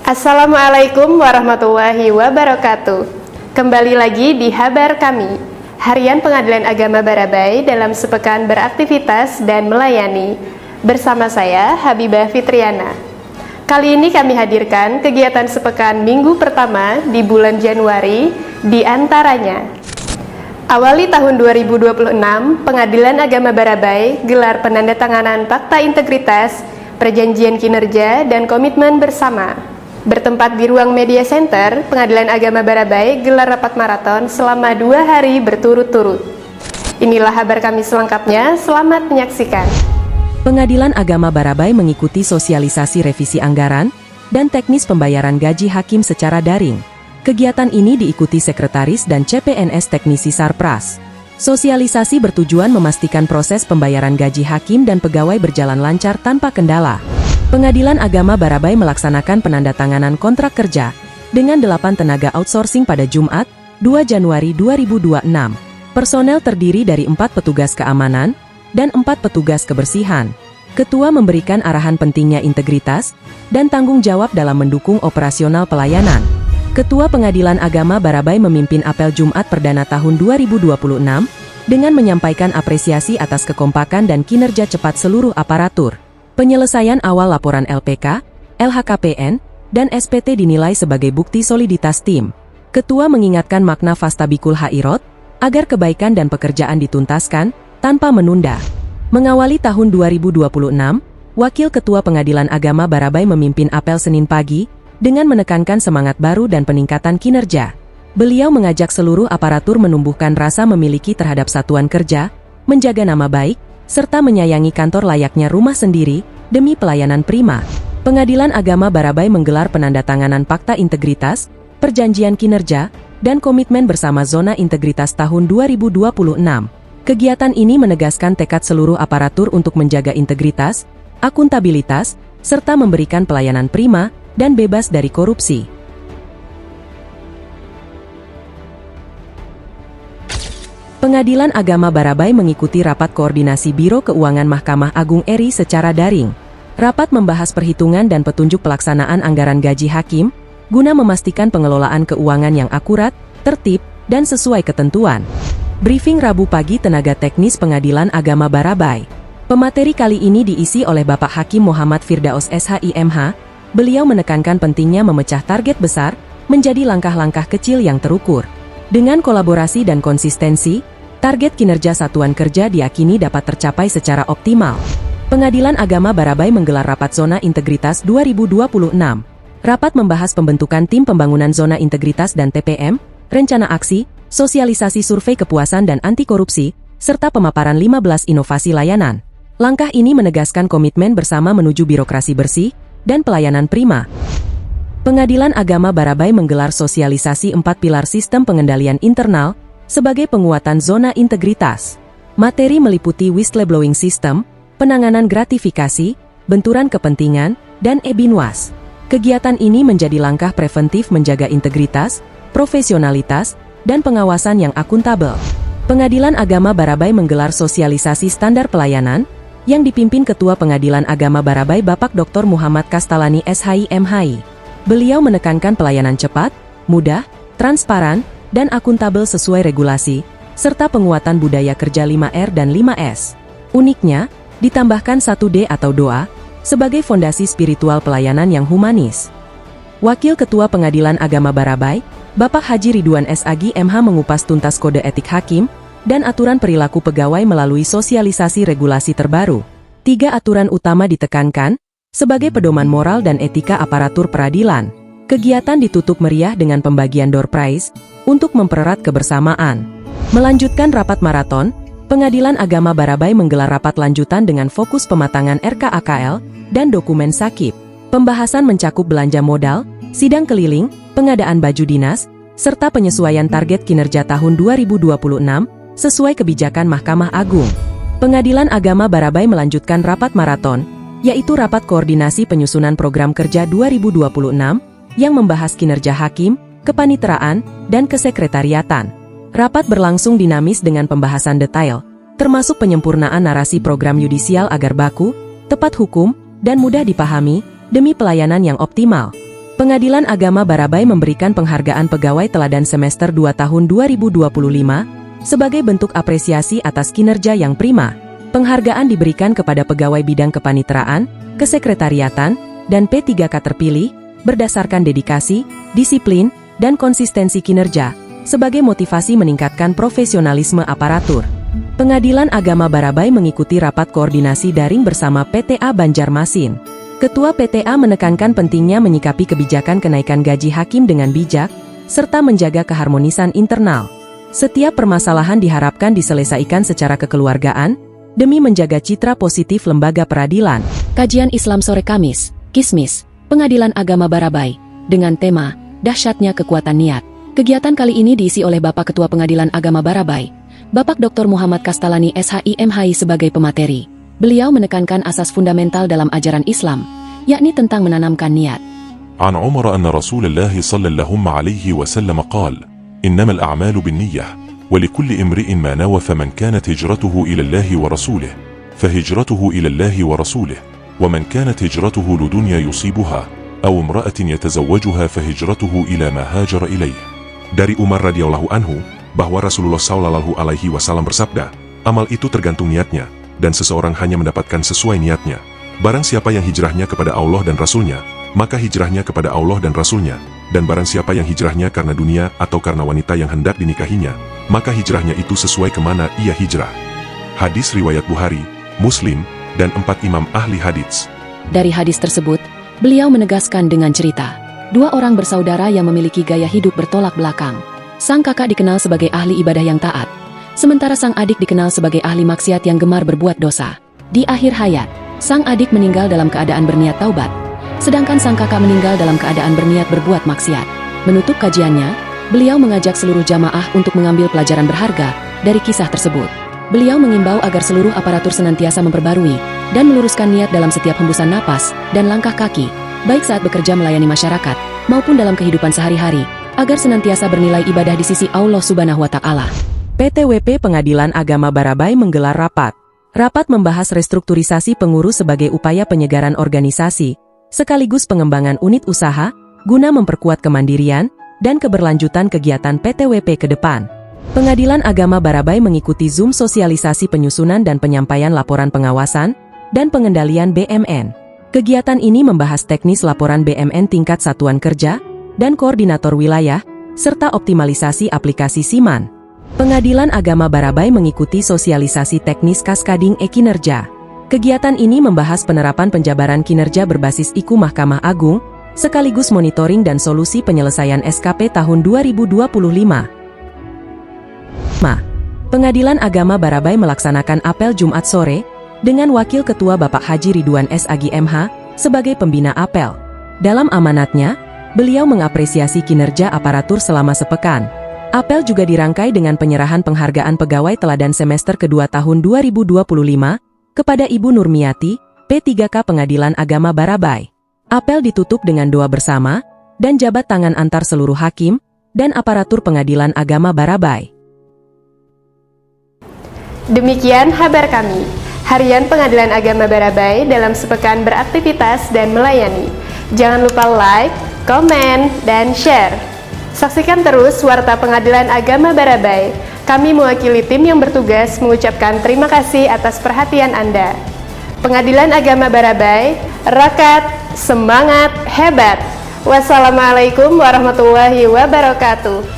Assalamualaikum warahmatullahi wabarakatuh. Kembali lagi di Habar Kami, Harian Pengadilan Agama Barabai dalam sepekan beraktivitas dan melayani. Bersama saya, Habibah Fitriana. Kali ini kami hadirkan kegiatan sepekan minggu pertama di bulan Januari, di antaranya awali tahun 2026, Pengadilan Agama Barabai gelar penandatanganan Fakta Integritas, Perjanjian Kinerja, dan Komitmen Bersama. Bertempat di Ruang Media Center, Pengadilan Agama Barabai gelar rapat maraton selama 2 hari berturut-turut. Inilah kabar kami selengkapnya, selamat menyaksikan. Pengadilan Agama Barabai mengikuti sosialisasi revisi anggaran dan teknis pembayaran gaji hakim secara daring. Kegiatan ini diikuti Sekretaris dan CPNS Teknisi Sarpras. Sosialisasi bertujuan memastikan proses pembayaran gaji hakim dan pegawai berjalan lancar tanpa kendala. Pengadilan Agama Barabai melaksanakan penandatanganan kontrak kerja dengan 8 tenaga outsourcing pada Jumat, 2 Januari 2026. Personel terdiri dari 4 petugas keamanan dan 4 petugas kebersihan. Ketua memberikan arahan pentingnya integritas dan tanggung jawab dalam mendukung operasional pelayanan. Ketua Pengadilan Agama Barabai memimpin apel Jumat perdana tahun 2026 dengan menyampaikan apresiasi atas kekompakan dan kinerja cepat seluruh aparatur. Penyelesaian awal laporan LPK, LHKPN, dan SPT dinilai sebagai bukti soliditas tim. Ketua mengingatkan makna Fastabikul Hairot, agar kebaikan dan pekerjaan dituntaskan, tanpa menunda. Mengawali tahun 2026, Wakil Ketua Pengadilan Agama Barabai memimpin apel Senin pagi, dengan menekankan semangat baru dan peningkatan kinerja. Beliau mengajak seluruh aparatur menumbuhkan rasa memiliki terhadap satuan kerja, menjaga nama baik, serta menyayangi kantor layaknya rumah sendiri, demi pelayanan prima. Pengadilan Agama Barabai menggelar penandatanganan Fakta Integritas, Perjanjian Kinerja, dan Komitmen Bersama Zona Integritas tahun 2026. Kegiatan ini menegaskan tekad seluruh aparatur untuk menjaga integritas, akuntabilitas, serta memberikan pelayanan prima, dan bebas dari korupsi. Pengadilan Agama Barabai mengikuti rapat koordinasi Biro Keuangan Mahkamah Agung RI secara daring. Rapat membahas perhitungan dan petunjuk pelaksanaan anggaran gaji hakim, guna memastikan pengelolaan keuangan yang akurat, tertib, dan sesuai ketentuan. Briefing Rabu pagi tenaga teknis Pengadilan Agama Barabai. Pemateri kali ini diisi oleh Bapak Hakim Muhammad Firdaus SHIMH. Beliau menekankan pentingnya memecah target besar menjadi langkah-langkah kecil yang terukur. Dengan kolaborasi dan konsistensi, target kinerja satuan kerja diyakini dapat tercapai secara optimal. Pengadilan Agama Barabai menggelar Rapat Zona Integritas 2026. Rapat membahas pembentukan tim pembangunan zona integritas dan TPM, rencana aksi, sosialisasi survei kepuasan dan anti korupsi, serta pemaparan 15 inovasi layanan. Langkah ini menegaskan komitmen bersama menuju birokrasi bersih dan pelayanan prima. Pengadilan Agama Barabai menggelar sosialisasi 4 pilar sistem pengendalian internal sebagai penguatan zona integritas. Materi meliputi whistleblowing system, penanganan gratifikasi, benturan kepentingan, dan e-binwas. Kegiatan ini menjadi langkah preventif menjaga integritas, profesionalitas, dan pengawasan yang akuntabel. Pengadilan Agama Barabai menggelar sosialisasi standar pelayanan yang dipimpin Ketua Pengadilan Agama Barabai Bapak Dr. Muhammad Kastalani SHIMHI. Beliau menekankan pelayanan cepat, mudah, transparan, dan akuntabel sesuai regulasi, serta penguatan budaya kerja 5R dan 5S. Uniknya, ditambahkan 1D atau doa, sebagai fondasi spiritual pelayanan yang humanis. Wakil Ketua Pengadilan Agama Barabai, Bapak Haji Ridwan SAG MH mengupas tuntas kode etik hakim, dan aturan perilaku pegawai melalui sosialisasi regulasi terbaru. 3 aturan utama ditekankan, sebagai pedoman moral dan etika aparatur peradilan. Kegiatan ditutup meriah dengan pembagian door prize, untuk mempererat kebersamaan. Melanjutkan rapat maraton, Pengadilan Agama Barabai menggelar rapat lanjutan dengan fokus pematangan RKAKL, dan dokumen sakit. Pembahasan mencakup belanja modal, sidang keliling, pengadaan baju dinas, serta penyesuaian target kinerja tahun 2026, sesuai kebijakan Mahkamah Agung. Pengadilan Agama Barabai melanjutkan rapat maraton, yaitu Rapat Koordinasi Penyusunan Program Kerja 2026, yang membahas kinerja hakim, kepaniteraan, dan kesekretariatan. Rapat berlangsung dinamis dengan pembahasan detail, termasuk penyempurnaan narasi program yudisial agar baku, tepat hukum, dan mudah dipahami, demi pelayanan yang optimal. Pengadilan Agama Barabai memberikan penghargaan pegawai teladan semester 2 tahun 2025 sebagai bentuk apresiasi atas kinerja yang prima. Penghargaan diberikan kepada pegawai bidang kepaniteraan, kesekretariatan, dan P3K terpilih berdasarkan dedikasi, disiplin, dan konsistensi kinerja sebagai motivasi meningkatkan profesionalisme aparatur. Pengadilan Agama Barabai mengikuti rapat koordinasi daring bersama PTA Banjarmasin. Ketua PTA menekankan pentingnya menyikapi kebijakan kenaikan gaji hakim dengan bijak, serta menjaga keharmonisan internal. Setiap permasalahan diharapkan diselesaikan secara kekeluargaan, demi menjaga citra positif lembaga peradilan. Kajian Islam sore Kamis, Kismis, Pengadilan Agama Barabai, dengan tema, Dahsyatnya Kekuatan Niat. Kegiatan kali ini diisi oleh Bapak Ketua Pengadilan Agama Barabai, Bapak Dr. Muhammad Kastalani SHIMHI sebagai pemateri. Beliau menekankan asas fundamental dalam ajaran Islam, yakni tentang menanamkan niat. عن عمر أن رسول الله صلى الله عليه وسلم قال: إنما الأعمال بالنية ولكل امرئ ما نوى فمن كانت هجرته إلى الله ورسوله فهجرته إلى الله ورسوله ومن كانت هجرته لدنيا يصيبها أو امرأة يتزوجها فهجرته إلى ما هاجر إليه. Dari Umar radhiyallahu anhu bahwa Rasulullah sallallahu alaihi wasallam bersabda, amal itu tergantung niatnya, dan seseorang hanya mendapatkan sesuai niatnya. Barang siapa yang hijrahnya kepada Allah dan Rasulnya, maka hijrahnya kepada Allah dan Rasulnya. Dan barang siapa yang hijrahnya karena dunia atau karena wanita yang hendak dinikahinya, maka hijrahnya itu sesuai kemana ia hijrah. Hadis riwayat Bukhari, Muslim, dan 4 imam ahli hadits. Dari hadis tersebut, beliau menegaskan dengan cerita, 2 orang bersaudara yang memiliki gaya hidup bertolak belakang. Sang kakak dikenal sebagai ahli ibadah yang taat, sementara sang adik dikenal sebagai ahli maksiat yang gemar berbuat dosa. Di akhir hayat, sang adik meninggal dalam keadaan berniat taubat, sedangkan sang kakak meninggal dalam keadaan berniat berbuat maksiat. Menutup kajiannya, beliau mengajak seluruh jamaah untuk mengambil pelajaran berharga dari kisah tersebut. Beliau mengimbau agar seluruh aparatur senantiasa memperbarui dan meluruskan niat dalam setiap hembusan napas dan langkah kaki, baik saat bekerja melayani masyarakat maupun dalam kehidupan sehari-hari, agar senantiasa bernilai ibadah di sisi Allah Subhanahu wa Ta'ala. PTWP Pengadilan Agama Barabai menggelar rapat. Rapat membahas restrukturisasi pengurus sebagai upaya penyegaran organisasi, sekaligus pengembangan unit usaha, guna memperkuat kemandirian dan keberlanjutan kegiatan PTWP ke depan. Pengadilan Agama Barabai mengikuti Zoom sosialisasi penyusunan dan penyampaian laporan pengawasan dan pengendalian BMN. Kegiatan ini membahas teknis laporan BMN tingkat satuan kerja dan koordinator wilayah, serta optimalisasi aplikasi Siman. Pengadilan Agama Barabai mengikuti sosialisasi teknis kaskading e-kinerja. Kegiatan ini membahas penerapan penjabaran kinerja berbasis IKU Mahkamah Agung, sekaligus monitoring dan solusi penyelesaian SKP tahun 2025. Pengadilan Agama Barabai melaksanakan apel Jumat sore, dengan Wakil Ketua Bapak Haji Ridwan SAGMH sebagai pembina apel. Dalam amanatnya, beliau mengapresiasi kinerja aparatur selama sepekan. Apel juga dirangkai dengan penyerahan penghargaan pegawai teladan semester kedua tahun 2025 kepada Ibu Nurmiati, P3K Pengadilan Agama Barabai. Apel ditutup dengan doa bersama dan jabat tangan antar seluruh hakim dan aparatur Pengadilan Agama Barabai. Demikian kabar kami, Harian Pengadilan Agama Barabai dalam sepekan beraktivitas dan melayani. Jangan lupa like, komen, dan share. Saksikan terus Warta Pengadilan Agama Barabai. Kami mewakili tim yang bertugas mengucapkan terima kasih atas perhatian Anda. Pengadilan Agama Barabai, rakat, semangat, hebat. Wassalamualaikum warahmatullahi wabarakatuh.